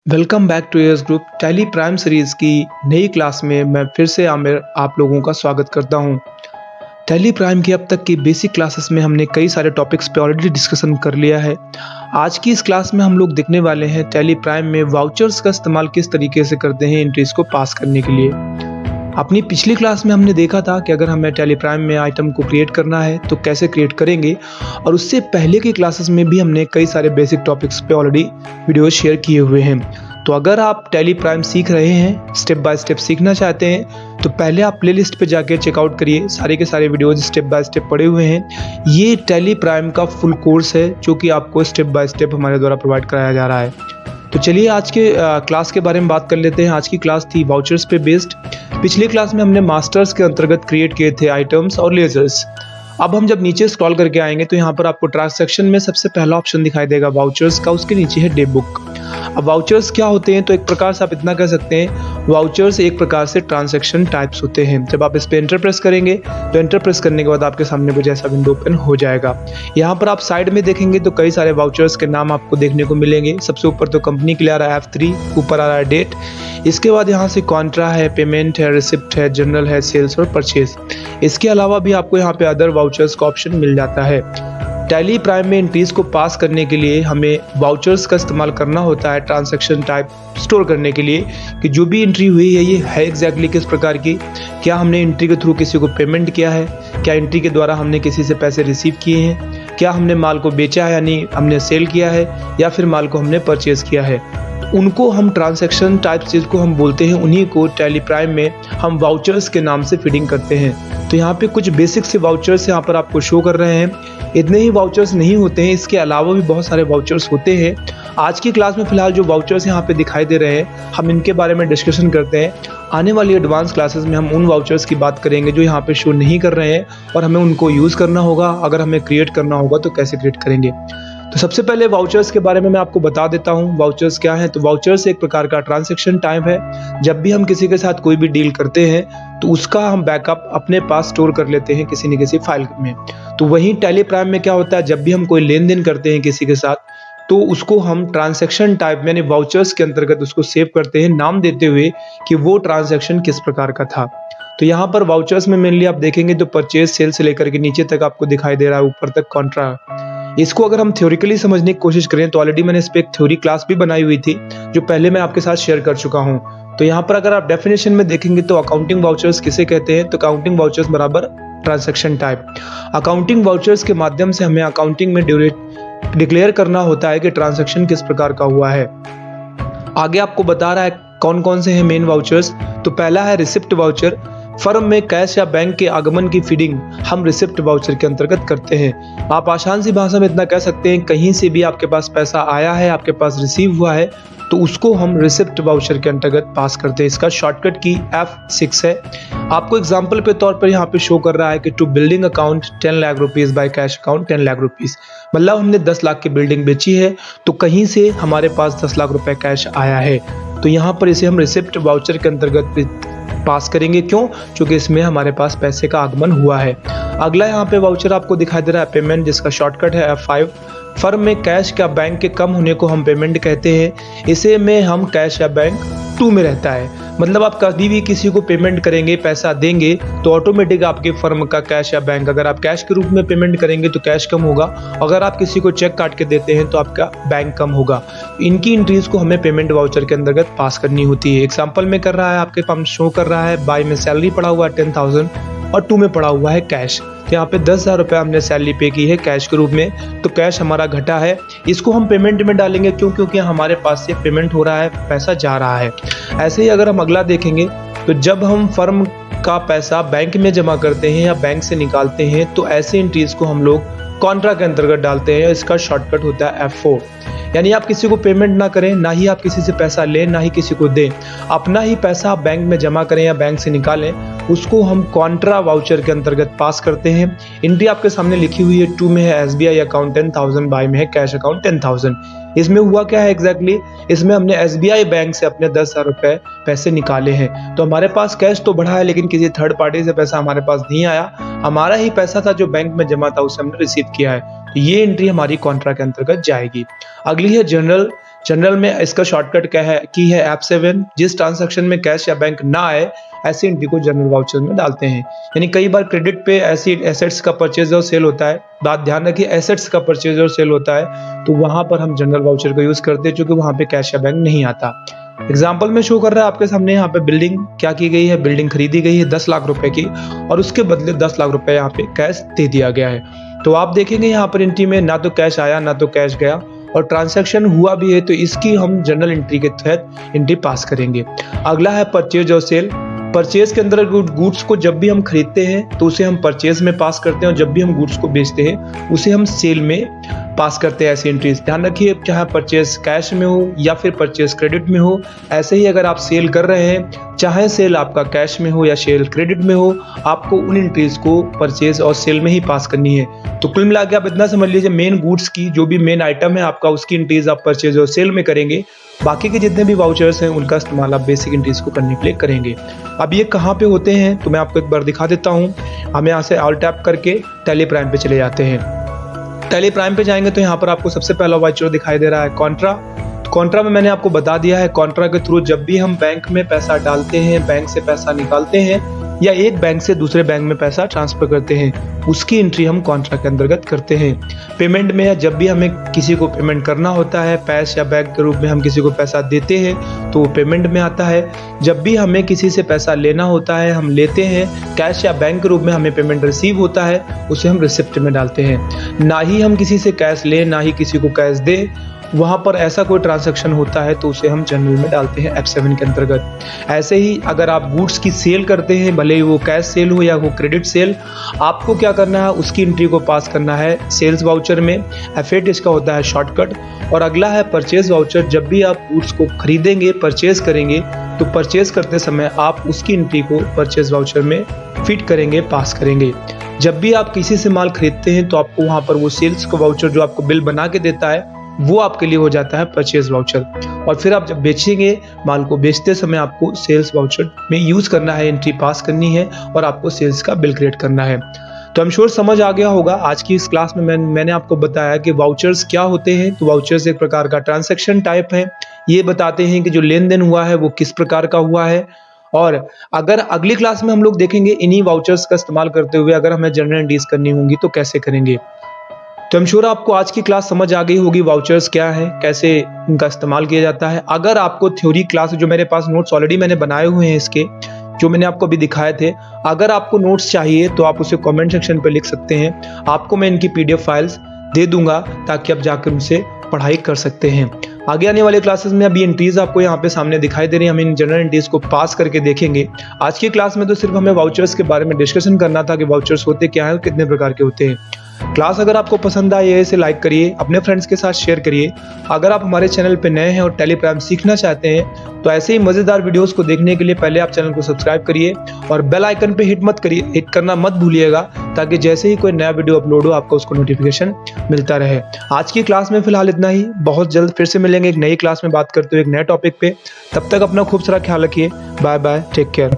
Welcome back to एयर्स group Tally Prime series की नई क्लास में मैं फिर से आमिर आप लोगों का स्वागत करता हूं। टैली प्राइम की अब तक की बेसिक क्लासेस में हमने कई सारे टॉपिक्स पे ऑलरेडी डिस्कशन कर लिया है। आज की इस क्लास में हम लोग देखने वाले हैं टैली प्राइम में वाउचर्स का इस्तेमाल किस तरीके से करते हैं एंट्रीज को पास करने के लिए। अपनी पिछली क्लास में हमने देखा था कि अगर हमें टैली प्राइम में आइटम को क्रिएट करना है तो कैसे क्रिएट करेंगे, और उससे पहले की क्लासेस में भी हमने कई सारे बेसिक टॉपिक्स पे ऑलरेडी वीडियोस शेयर किए हुए हैं। तो अगर आप टैली प्राइम सीख रहे हैं, स्टेप बाय स्टेप सीखना चाहते हैं, तो पहले आप प्लेलिस्ट पे जाके चेकआउट करिए। सारे के सारे वीडियोज स्टेप बाय स्टेप पड़े हुए हैं। ये टैली प्राइम का फुल कोर्स है जो कि आपको स्टेप बाय स्टेप हमारे द्वारा प्रोवाइड कराया जा रहा है। तो चलिए आज के क्लास के बारे में बात कर लेते हैं। आज की क्लास थी वाउचर्स पे बेस्ड। पिछली क्लास में हमने मास्टर्स के अंतर्गत क्रिएट किए थे आइटम्स और लेजर्स। अब हम जब नीचे स्क्रॉल करके आएंगे तो यहाँ पर आपको ट्रांसैक्शन में सबसे पहला ऑप्शन दिखाई देगा वाउचर्स का, उसके नीचे है डे बुक। अब वाउचर्स क्या होते हैं, तो एक प्रकार से आप इतना कह सकते हैं, वाउचर्स एक प्रकार से ट्रांजैक्शन टाइप्स होते हैं। जब आप इस पे एंटर प्रेस करेंगे तो एंटर प्रेस करने के बाद आपके सामने कुछ ऐसा विंडो ओपन हो जाएगा। यहाँ पर आप साइड में देखेंगे तो कई सारे वाउचर्स के नाम आपको देखने को मिलेंगे। सबसे ऊपर तो कंपनी के लिए आ रहा है F3, ऊपर आ रहा है डेट, इसके बाद यहाँ से कॉन्ट्रा है, पेमेंट है, रिसिप्ट है, जनरल है, सेल्स और परचेज। इसके अलावा भी आपको यहाँ पे अदर वाउचर्स का ऑप्शन मिल जाता है। टैली प्राइम में एंट्रीज को पास करने के लिए हमें वाउचर्स का इस्तेमाल करना होता है ट्रांजैक्शन टाइप स्टोर करने के लिए, कि जो भी एंट्री हुई है ये है एग्जैक्टली किस प्रकार की। क्या हमने एंट्री के थ्रू किसी को पेमेंट किया है, क्या एंट्री के द्वारा हमने किसी से पैसे रिसीव किए हैं, क्या हमने माल को बेचा है यानी हमने सेल किया है, या फिर माल को हमने परचेज किया है। उनको हम ट्रांजैक्शन टाइप चीज़ को हम बोलते हैं, उन्हीं को टैली प्राइम में हम वाउचर्स के नाम से फीडिंग करते हैं। तो यहाँ पे कुछ बेसिक से वाउचर्स यहाँ पर आपको शो कर रहे हैं। इतने ही वाउचर्स नहीं होते हैं, इसके अलावा भी बहुत सारे वाउचर्स होते हैं। आज की क्लास में फिलहाल जो वाउचर्स यहाँ पे दिखाई दे रहे हैं हम इनके बारे में डिस्कशन करते हैं। आने वाली एडवांस क्लासेस में हम उन वाउचर्स की बात करेंगे जो यहाँ पे शो नहीं कर रहे हैं और हमें उनको यूज़ करना होगा। अगर हमें क्रिएट करना होगा तो कैसे क्रिएट करेंगे। तो सबसे पहले वाउचर्स के बारे में मैं आपको बता देता हूँ वाउचर्स क्या है। तो वाउचर्स एक प्रकार का ट्रांजैक्शन टाइप है। जब भी हम किसी के साथ कोई भी डील करते हैं तो उसका हम बैकअप अपने पास स्टोर कर लेते हैं किसी न किसी फाइल में। तो वहीं टैली प्राइम में क्या होता है, जब भी हम कोई लेन देन करते हैं किसी के साथ तो उसको हम ट्रांजैक्शन टाइप यानी वाउचर्स के अंतर्गत उसको सेव करते हैं, नाम देते हुए कि वो ट्रांजैक्शन किस प्रकार का था। तो यहाँ पर वाउचर्स में मेनली आप देखेंगे तो परचेज, सेल से लेकर के नीचे तक आपको दिखाई दे रहा है, ऊपर तक कॉन्ट्रा। इसको अगर हम थ्योरिकली समझने की कोशिश करें तो ऑलरेडी मैंने इस पे एक थ्योरी क्लास भी बनाई हुई थी जो पहले मैं आपके साथ शेयर कर चुका हूं। तो यहाँ पर अगर आप डेफिनेशन में देखेंगे तो अकाउंटिंग वाउचर्स किसे कहते हैं, तो अकाउंटिंग वाउचर्स बराबर ट्रांजैक्शन टाइप। अकाउंटिंग वाउचर्स के माध्यम से हमें अकाउंटिंग में डिक्लेयर करना होता है कि ट्रांजैक्शन किस प्रकार का हुआ है। आगे आपको बता रहा है कौन कौन से हैं मेन वाउचर्स। तो पहला है रिसिप्ट वाउचर। फर्म में कैश या बैंक के आगमन की फीडिंग हम रिसिप्ट वाउचर के अंतर्गत करते हैं। आप आसान सी भाषा में इतना कह सकते हैं, कहीं से भी आपके पास पैसा आया है, आपके पास रिसीव हुआ है, तो उसको हम रिसिप्ट वाउचर के अंतर्गत पास करते हैं। इसका शॉर्टकट की F6 है। आपको एग्जांपल के तौर पर यहाँ पे शो कर रहा है कि to building account 10 lakh rupees by cash account 10 lakh rupees. मतलब हमने 10 लाख की बिल्डिंग बेची है तो कहीं से हमारे पास 10 लाख रुपए कैश आया है, तो यहाँ पर इसे हम रिसिप्ट वाउचर के अंतर्गत पास करेंगे। क्यों? क्योंकि इसमें हमारे पास पैसे का आगमन हुआ है। अगला यहाँ पे वाउचर आपको दिखाई दे रहा है पेमेंट, जिसका शॉर्टकट है F5। फर्म में कैश या बैंक के कम होने को हम पेमेंट कहते हैं। इसे में हम कैश या बैंक 2 में रहता है। मतलब आप कभी भी किसी को पेमेंट करेंगे, पैसा देंगे तो ऑटोमेटिक आपके फर्म का कैश या बैंक, अगर आप कैश के रूप में पेमेंट करेंगे तो कैश कम होगा, अगर आप किसी को चेक काट के देते हैं तो आपका बैंक कम होगा। इनकी एंट्रीज को हमें पेमेंट वाउचर के अंतर्गत पास करनी होती है। एग्जाम्पल में कर रहा है, आपके पास शो कर रहा है बाय में सैलरी पड़ा हुआ है 10,000 और 2 में पड़ा हुआ है कैश। तो यहाँ पे 10,000 रुपये हमने सैलरी पे की है कैश के रूप में, तो कैश हमारा घटा है। इसको हम पेमेंट में डालेंगे, क्यों? क्योंकि हमारे पास से पेमेंट हो रहा है, पैसा जा रहा है। ऐसे ही अगर हम अगला देखेंगे तो जब हम फर्म का पैसा बैंक में जमा करते हैं या बैंक से निकालते हैं तो ऐसे एंट्रीज को हम लोग कॉन्ट्रा के अंतर्गत डालते हैं। इसका शॉर्टकट होता है F4। यानी आप किसी को पेमेंट ना करें, ना ही आप किसी से पैसा लें, ना ही किसी को दें, अपना ही पैसा आप बैंक में जमा करें या बैंक से निकालें, उसको हम कॉन्ट्रा वाउचर के अंतर्गत पास करते हैं। एंट्री आपके सामने लिखी हुई है, 2 में है SBI अकाउंट 10,000, बाय में है कैश अकाउंट 10,000। इसमें हुआ क्या है एग्जैक्टली, इसमें हमने SBI बैंक से अपने 10,000 रुपए पैसे निकाले हैं। तो हमारे पास कैश तो बढ़ा है लेकिन किसी थर्ड पार्टी से पैसा हमारे पास नहीं आया, हमारा ही पैसा था जो बैंक में जमा था, उसे हमने रिसीव किया है। तो ये एंट्री हमारी कॉन्ट्रा के अंतर्गत जाएगी। अगली है जनरल। जनरल में इसका शॉर्टकट क्या है की है F7। जिस ट्रांजैक्शन में कैश या बैंक ना आए ऐसी एंट्री को जनरल वाउचर में डालते हैं। यानी कई बार क्रेडिट पे ऐसी एसेट्स का परचेज और सेल होता है, बात ध्यान रखिए एसेट्स का परचेज और सेल होता है, तो वहां पर हम जनरल वाउचर का यूज करते हैं क्योंकि वहां पे कैश या बैंक नहीं आता। एग्जाम्पल में शो कर रहा है आपके सामने, यहाँ पे बिल्डिंग क्या की गई है, बिल्डिंग खरीदी गई है 10 लाख रुपए की और उसके बदले 10 लाख रुपए यहाँ पे कैश दे दिया गया है। तो आप देखेंगे यहाँ पर एंट्री में ना तो कैश आया ना तो कैश गया और ट्रांजैक्शन हुआ भी है, तो इसकी हम जनरल एंट्री के तहत एंट्री पास करेंगे। अगला है परचेज और सेल। परचेज के अंदर गुड्स को जब भी हम खरीदते हैं तो उसे हम परचेज में पास करते हैं और जब भी हम गुड्स को बेचते हैं उसे हम सेल में पास करते हैं ऐसी एंट्रीज। ध्यान रखिए चाहे परचेज कैश में हो या फिर परचेज क्रेडिट में हो, ऐसे ही अगर आप सेल कर रहे हैं चाहे सेल आपका कैश में हो या सेल क्रेडिट में हो, आपको उन एंट्रीज को परचेज और सेल में ही पास करनी है। तो कुल मिला के आप इतना समझ लीजिए मेन गुड्स की जो भी मेन आइटम है आपका उसकी एंट्रीज आप परचेज और सेल में करेंगे, बाकी के जितने भी वाउचर्स हैं उनका इस्तेमाल आप बेसिक एंट्रीज को करने के लिए करेंगे। अब ये कहाँ पे होते हैं तो मैं आपको एक बार दिखा देता हूँ। हम यहाँ से ऑल टैप करके टैली प्राइम पे चले जाते हैं। टैली प्राइम पे जाएंगे तो यहाँ पर आपको सबसे पहला वाउचर दिखाई दे रहा है कॉन्ट्रा। कॉन्ट्रा में मैंने आपको बता दिया है कॉन्ट्रा के थ्रू जब भी हम बैंक में पैसा डालते हैं, बैंक से पैसा निकालते हैं या एक बैंक से दूसरे बैंक में पैसा ट्रांसफर करते हैं, उसकी एंट्री हम कॉन्ट्रा के अंतर्गत करते हैं। पेमेंट में जब भी हमें किसी को पेमेंट करना होता है, कैश या बैंक के रूप में हम किसी को पैसा देते हैं तो वो पेमेंट में आता है। जब भी हमें किसी से पैसा लेना होता है, हम लेते हैं कैश या बैंक के रूप में, हमें पेमेंट रिसीव होता है, उसे हम रिसिप्ट में डालते हैं। ना ही हम किसी से कैश लें ना ही किसी को कैश दें, वहाँ पर ऐसा कोई ट्रांजैक्शन होता है तो उसे हम जनरल में डालते हैं F7 के अंतर्गत। ऐसे ही अगर आप गुड्स की सेल करते हैं, भले ही वो कैश सेल हो या वो क्रेडिट सेल, आपको क्या करना है उसकी एंट्री को पास करना है सेल्स वाउचर में। F8 इसका होता है शॉर्टकट। और अगला है परचेज वाउचर। जब भी आप गुड्स को खरीदेंगे, परचेज करेंगे, तो परचेज करते समय आप उसकी एंट्री को परचेज वाउचर में फिट करेंगे, पास करेंगे। जब भी आप किसी से माल खरीदते हैं तो आपको वहाँ पर वो सेल्स का वाउचर जो आपको बिल बना के देता है वो आपके लिए हो जाता है परचेज वाउचर। और फिर आप जब बेचेंगे माल को, बेचते समय आपको सेल्स वाउचर में यूज करना है, एंट्री पास करनी है और आपको सेल्स का बिल क्रिएट करना है। तो हम श्योर समझ आ गया होगा। आज की इस क्लास में मैंने आपको बताया कि वाउचर्स क्या होते हैं। तो वाउचर्स एक प्रकार का ट्रांजैक्शन टाइप है, ये बताते हैं कि जो लेन देन हुआ है वो किस प्रकार का हुआ है। और अगर अगली क्लास में हम लोग देखेंगे इन्हीं वाउचर्स का इस्तेमाल करते हुए अगर हमें जनरल एंट्रीज करनी होंगी तो कैसे करेंगे। तो हम श्योर आपको आज की क्लास समझ आ गई होगी वाउचर्स क्या है, कैसे इनका इस्तेमाल किया जाता है। अगर आपको थ्योरी क्लास जो मेरे पास नोट्स ऑलरेडी मैंने बनाए हुए हैं इसके, जो मैंने आपको अभी दिखाए थे, अगर आपको नोट्स चाहिए तो आप उसे कमेंट सेक्शन पे लिख सकते हैं। आपको मैं इनकी PDF फाइल्स दे दूंगा ताकि आप जाकर उनसे पढ़ाई कर सकते हैं। आगे आने वाले क्लासेस में अभी एंट्रीज आपको यहाँ पे सामने दिखाई दे रही है, हम इन जनरल एंट्रीज को पास करके देखेंगे। आज की क्लास में तो सिर्फ हमें वाउचर्स के बारे में डिस्कशन करना था कि वाउचर्स होते क्या है और कितने प्रकार के होते हैं। क्लास अगर आपको पसंद आई है इसे लाइक करिए, अपने फ्रेंड्स के साथ शेयर करिए। अगर आप हमारे चैनल पे नए हैं और टैली प्राइम सीखना चाहते हैं तो ऐसे ही मजेदार वीडियोस को देखने के लिए पहले आप चैनल को सब्सक्राइब करिए और बेल आइकन पे हिट करना मत भूलिएगा ताकि जैसे ही कोई नया वीडियो अपलोड हो आपको उसको नोटिफिकेशन मिलता रहे। आज की क्लास में फिलहाल इतना ही, बहुत जल्द फिर से मिलेंगे एक नई क्लास में बात करते हुए एक नए टॉपिक पे। तब तक अपना खूब सारा ख्याल रखिए। Bye bye, take care.